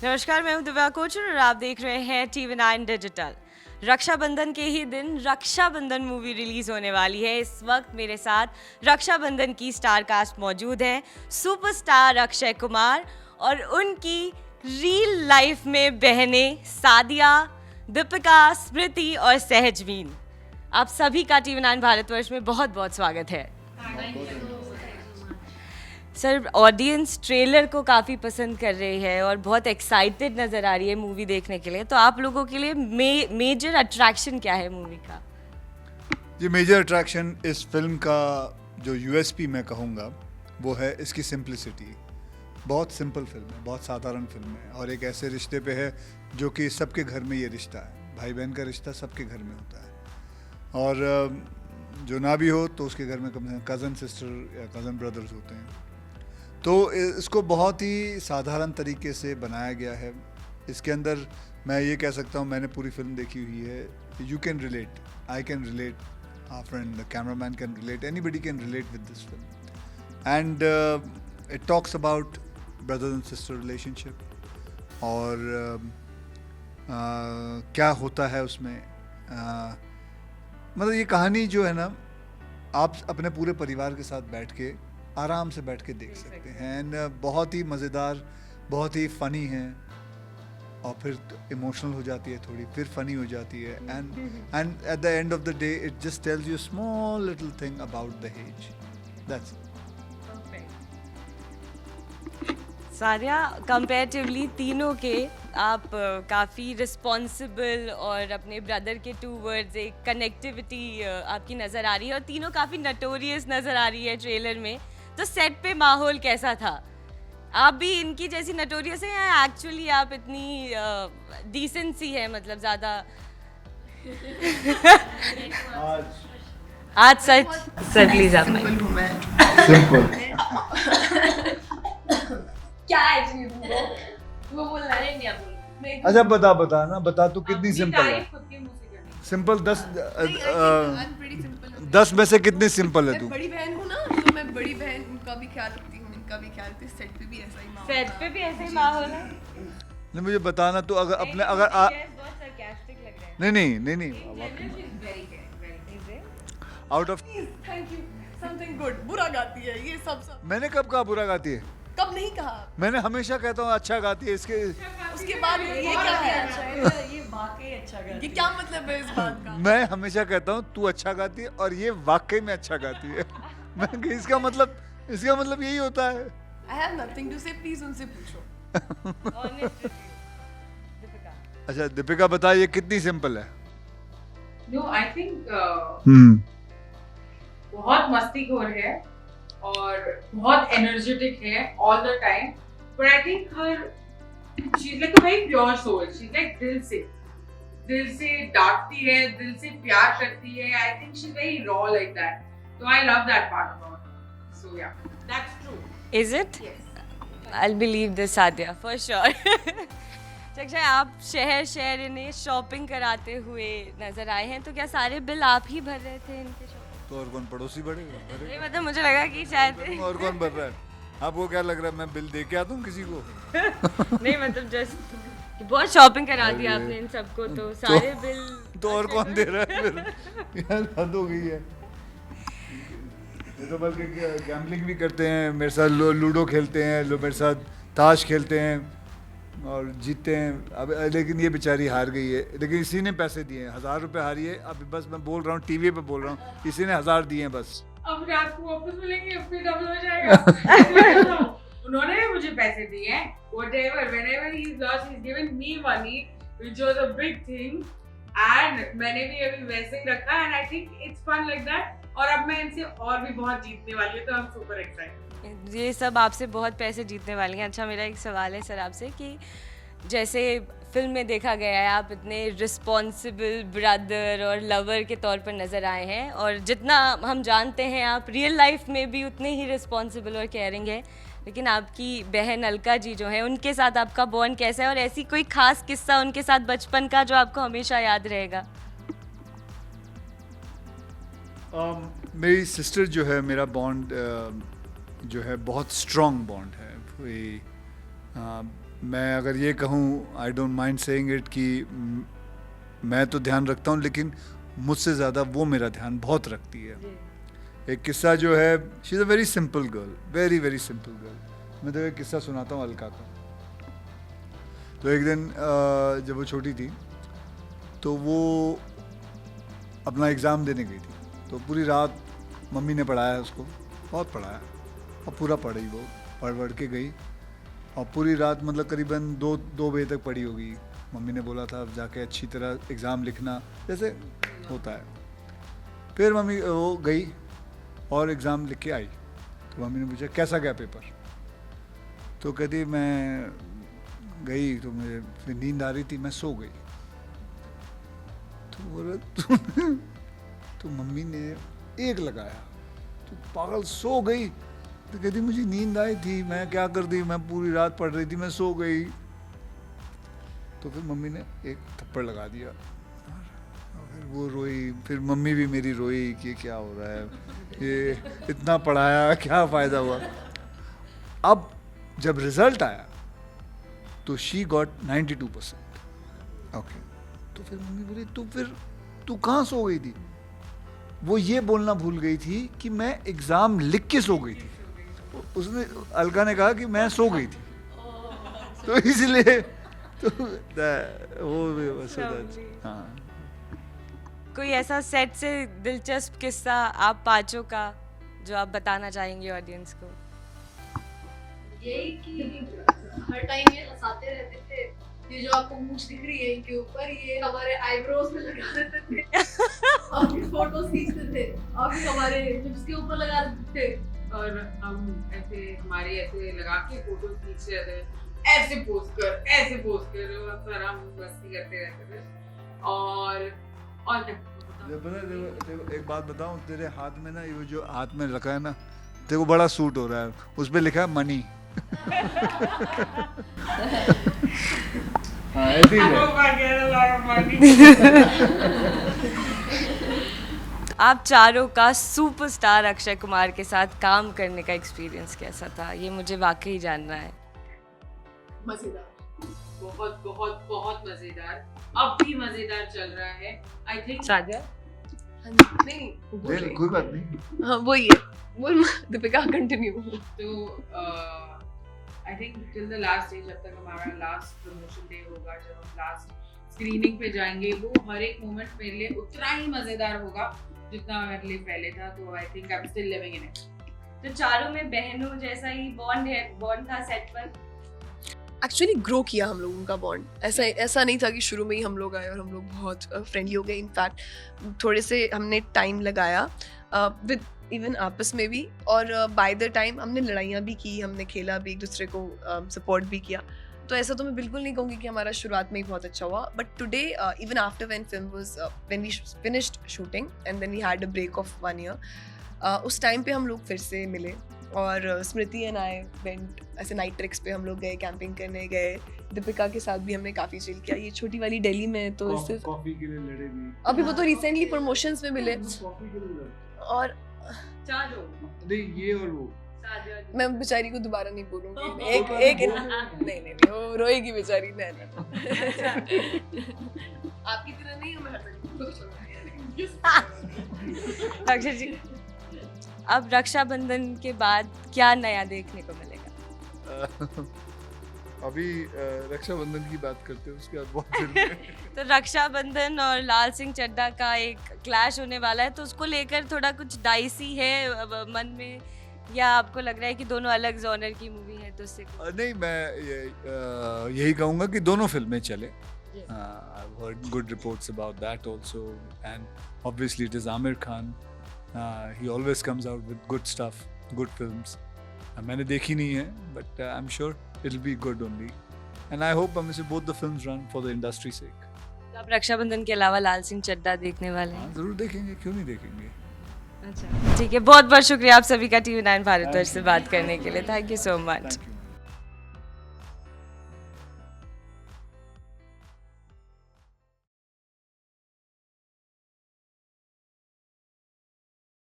नमस्कार, मैं हूं दिव्या कोचर और आप देख रहे हैं TV9 डिजिटल। रक्षाबंधन के ही दिन रक्षाबंधन मूवी रिलीज होने वाली है। इस वक्त मेरे साथ रक्षाबंधन की स्टार कास्ट मौजूद है, सुपरस्टार अक्षय कुमार और उनकी रियल लाइफ में बहनें सादिया, दीपिका, स्मृति और सहजवीन। आप सभी का TV9 भारतवर्ष में बहुत बहुत स्वागत है। सर, ऑडियंस ट्रेलर को काफ़ी पसंद कर रही है और बहुत एक्साइटेड नज़र आ रही है मूवी देखने के लिए। तो आप लोगों के लिए मेजर अट्रैक्शन क्या है मूवी का? ये मेजर अट्रैक्शन इस फिल्म का जो यूएसपी मैं कहूँगा वो है इसकी सिंप्लिसिटी। बहुत सिंपल फिल्म है, बहुत साधारण फिल्म है और एक ऐसे रिश्ते पे है जो कि सबके घर में ये रिश्ता है। भाई बहन का रिश्ता सबके घर में होता है और जो ना भी हो तो उसके घर में कम से कम कज़न सिस्टर या कज़न ब्रदर्स होते हैं। तो इसको बहुत ही साधारण तरीके से बनाया गया है। इसके अंदर मैं ये कह सकता हूँ, मैंने पूरी फिल्म देखी हुई है, you can relate, I can relate, our friend the cameraman can relate, anybody can relate with this film and it talks about brother and sister relationship और क्या होता है उसमें। मतलब ये कहानी जो है ना, आप अपने पूरे परिवार के साथ बैठ के आराम से बैठ के देख सकते हैं एंड बहुत ही मज़ेदार, बहुत ही फ़नी है और फिर इमोशनल हो जाती है थोड़ी, फिर फ़नी हो जाती है and at the end of the day it just tells you small little thing about दहेज। दैट्स सारिया, कंपैरेटिवली तीनों के आप काफ़ी रिस्पॉन्सिबल और अपने ब्रदर के टूवर्ड्स एक कनेक्टिविटी आपकी नज़र आ रही है और तीनों काफ़ी नटोरियस नज़र आ रही है ट्रेलर में। तो सेट पे माहौल कैसा था? आप भी इनकी जैसी नटोरियस है या एक्चुअली आप इतनी डिसेंट सी है, मतलब ज़्यादा? आज सच सर प्लीज आप सिंपल। क्या है वो बोल रहा है, नहीं आप बोल। अच्छा बता ना, बता तू कितनी सिंपल है? खुद के मुंह से करनी। Simple 10 pretty simple। 10 में से कितनी सिंपल है तू? मैं बड़ी बहन हूँ ना, तो मैं बड़ी बहन का भी ख्याल रखती हूँ, इनका भी ख्याल रखती हूँ। सेट पे भी ऐसा ही माहौल सेट था। पे भी ऐसे ही माहौल है? नहीं मुझे बताना तू, अगर अपने अगर बहुत sarcastic लग रहा है। नहीं Very good। Out of Thank you। Something good। बुरा गाती है ये सब। मैंने कब कहा बुरा गाती है? कब नहीं कहा? मैंने हमेशा कहता हूँ अच्छा गाती है। इसके उसके बाद ये क्या है? ये वाकई अच्छा गाती ये क्या मतलब है इस बात का? मैं हमेशा कहता हूँ तू अच्छा गाती है और ये वाकई में अच्छा गाती है। मैं इसका मतलब यही होता है। I have nothing to say। Please उनसे पूछो। Honest review। दीपिका। अच्छा दीपिका बता, ये कितनी सिंपल है? No, I think हम्म बहुत मस्तीखोर है और बहुत एनर्जेटिक है all the time, but I think she's like a very pure soul। She's like दिल से डांटती है, दिल से प्यार करती है। I think she's very raw like that, so I love that part about her। So yeah, that's true। Is it? Yes। I'll believe this, Sadia, for sure। Akshay, आप शहर इन्हें शॉपिंग कराते हुए नजर आए हैं, तो क्या सारे बिल आप ही भर रहे थे इनके शॉपिंग? तो और कौन, पड़ोसी भरेगा? नहीं, मतलब मुझे लगा कि शायद और कौन भर रहा है? आपको क्या लग रहा है मैं बिल दे के आता हूँ किसी को? नहीं, मतलब जस्ट बहुत शॉपिंग करा दी आपने इन सबको, तो सारे बिल तो और कौन दे रहा है बिल? यार हद हो गई है। ये तो बल्कि गैम्बलिंग भी करते हैं मेरे साथ, लूडो खेलते हैं, मेरे साथ ताश खेलते हैं और जीतते हैं। अब लेकिन ये बेचारी हार गई है, लेकिन इसी ने पैसे दिए हैं। 1000 रुपये हारी है। अब बस मैं बोल रहा हूँ, टीवी पे बोल रहा हूँ, इसी ने 1000 दिए हैं बस। अब रात को वापस मिलेंगे, फिर डबल हो जाएगा। उन्होंने मुझे पैसे दिए हैं, whatever, whenever he's lost, he's given me money, which was a big thing, and मैंने भी अभी वैसे ही रखा, and I think it's fun like that। और अब मैं इनसे और भी बहुत जीतने वाली हूँ, तो I'm super excited। ये सब आपसे बहुत पैसे जीतने वाली हैं। अच्छा, मेरा एक सवाल है सर आपसे कि जैसे फिल्म में देखा गया है, आप इतने रिस्पॉन्सिबल ब्रदर और लवर के तौर पर नज़र आए हैं और जितना हम जानते हैं आप रियल लाइफ में भी उतने ही रिस्पॉन्सिबल और केयरिंग है। लेकिन आपकी बहन अलका जी जो है, उनके साथ आपका बॉन्ड कैसा है और ऐसी कोई खास किस्सा उनके साथ बचपन का जो आपको हमेशा याद रहेगा? मेरी सिस्टर जो है, मेरा बॉन्ड जो है बहुत स्ट्रॉन्ग बॉन्ड है। मैं अगर ये कहूँ, I don't mind saying it, कि मैं तो ध्यान रखता हूँ, लेकिन मुझसे ज़्यादा वो मेरा ध्यान बहुत रखती है। एक किस्सा जो है, she is a very simple girl, very very simple girl. मैं तो एक किस्सा सुनाता हूँ अलका का। तो एक दिन जब वो छोटी थी तो वो अपना एग्ज़ाम देने गई थी। तो पूरी रात मम्मी ने पढ़ाया उसको, बहुत पढ़ाया, और पूरा पढ़ी वो, पढ़ के गई, और पूरी रात मतलब करीबन दो बजे तक पढ़ी होगी। मम्मी ने बोला था अब जाके अच्छी तरह एग्ज़ाम लिखना, जैसे होता है। फिर मम्मी वो गई और एग्ज़ाम लिख के आई। तो मम्मी ने पूछा कैसा गया पेपर? तो कहती मैं गई तो मुझे फिर नींद आ रही थी, मैं सो गई। तो बोला तो मम्मी ने एक लगाया, तो पागल सो गई? तो कहती मुझे नींद आई थी, मैं क्या करती, मैं पूरी रात पढ़ रही थी, मैं सो गई। तो फिर मम्मी ने एक थप्पड़ लगा दिया, और फिर वो रोई, फिर मम्मी भी मेरी रोई कि क्या हो रहा है, ये इतना पढ़ाया, क्या फ़ायदा हुआ। अब जब रिज़ल्ट आया तो शी गॉट 92%। ओके, तो फिर मम्मी बोली तू कहाँ सो गई थी? वो ये बोलना भूल गई थी कि मैं एग्ज़ाम लिख के सो गई थी। उसने, अलका ने कहा कि मैं सो गई थी, तो इसलिए तो वो बस हाँ। कोई ऐसा सेट से दिलचस्प किस्सा आप पांचों का जो आप बताना चाहेंगे ऑडियंस को? यही कि हर टाइम ये हंसाते रहते थे, ये जो आपको मूंछ दिख रही है इनके ऊपर, ये हमारे आईब्रोज में लगा देते थे और फिर फोटोज खींचते थे और फिर हमारे लिप्स के ऊपर लगा देते थे, और हम ऐसे हमारे ऐसे लगा के फोटो खींच रहे थे, ऐसे पोज कर अक्सर हम मस्ती करते रहते थे। और देखो एक बात बताऊं, तेरे हाथ में ना, ये जो हाथ में रखा है ना, तेरे को बड़ा सूट हो रहा है, उस पे लिखा है मनी। हाँ, ऐसे ही आप चारों का सुपरस्टार अक्षय कुमार के साथ काम करने का एक्सपीरियंस कैसा था, ये मुझे वाकई जानना है। मजेदार, बहुत बहुत बहुत मजेदार, अब भी मजेदार चल रहा है। आई थिंक साजिया नहीं कोई बात नहीं। हाँ वही है, बोल दीपिका कंटिन्यू। तो I think till the last day, जब तक हमारा लास्ट प्रमोशन डे होगा, जब हम लास्ट स्क्रीनिंग पे जाएंगे, वो हर एक मोमेंट मेरे लिए उतना ही मजेदार होगा जितना मेरे लिए पहले था। तो I think I am still living in it. तो चारों में बहनों जैसा ही बॉन्ड था सेट पर। एक्चुअली ग्रो किया हम लोगों का बॉन्ड, ऐसा नहीं था कि शुरू में ही हम लोग आए और हम लोग बहुत फ्रेंडली हो गए। इनफैक्ट थोड़े से हमने टाइम लगाया विद इवन आपस में भी, और बाय द टाइम हमने लड़ाइयाँ भी की, हमने खेला भी, एक दूसरे को सपोर्ट भी किया। तो ऐसा तो मैं बिल्कुल नहीं कहूँगी कि हमारा शुरुआत में ही बहुत अच्छा हुआ, but today even after when we finished shooting and then we had a break of 1 year, उस टाइम पे हम लोग फिर से मिले, और स्मृति एंड आई वेंट ऐसे नाइट ट्रिक्स पे हम लोग गए, कैंपिंग करने गए। दीपिका के साथ भी हमने काफ़ी चिल किया। ये छोटी वाली दिल्ली में तो सिर्फ कॉफी के लिए लड़े भी, अभी वो तो रिसेंटली प्रमोशंस में मिले। कॉफी के लिए लड़े। और चारों नहीं, ये और वो मैं बेचारी को दोबारा नहीं बोलूंगी, एक नहीं वो रोएगी बेचारी। नहीं आपकी तरह नहीं हूँ मैं, अक्षय जी, अब रक्षाबंधन के बाद क्या नया देखने को मिलेगा? अभी रक्षाबंधन की बात करते हैं, उसके बाद बहुत जल्दी तो रक्षाबंधन और लाल सिंह चड्ढा का एक क्लैश होने वाला है, तो उसको लेकर थोड़ा कुछ डाइसी है मन में, या आपको लग रहा है कि दोनों अलग जॉनर की मूवी है? तो उससे नहीं, मैं यही कहूँगा कि दोनों फिल्में चले। I've heard good reports about that also, and obviously it is Amir Khan. He always comes out with good stuff, good films. मैंने देखी नहीं है, but I'm sure it'll be good only, and I hope both the films run for the industry sake. तो आप रक्षाबंधन के अलावा लाल सिंह चड्ढा देखने वाले हैं? जरूर देखेंगे, क्यों नहीं देखेंगे। अच्छा, ठीक है, बहुत बहुत शुक्रिया आप सभी का TV9 भारतवर्ष से बात करने के लिए। Thank you so much.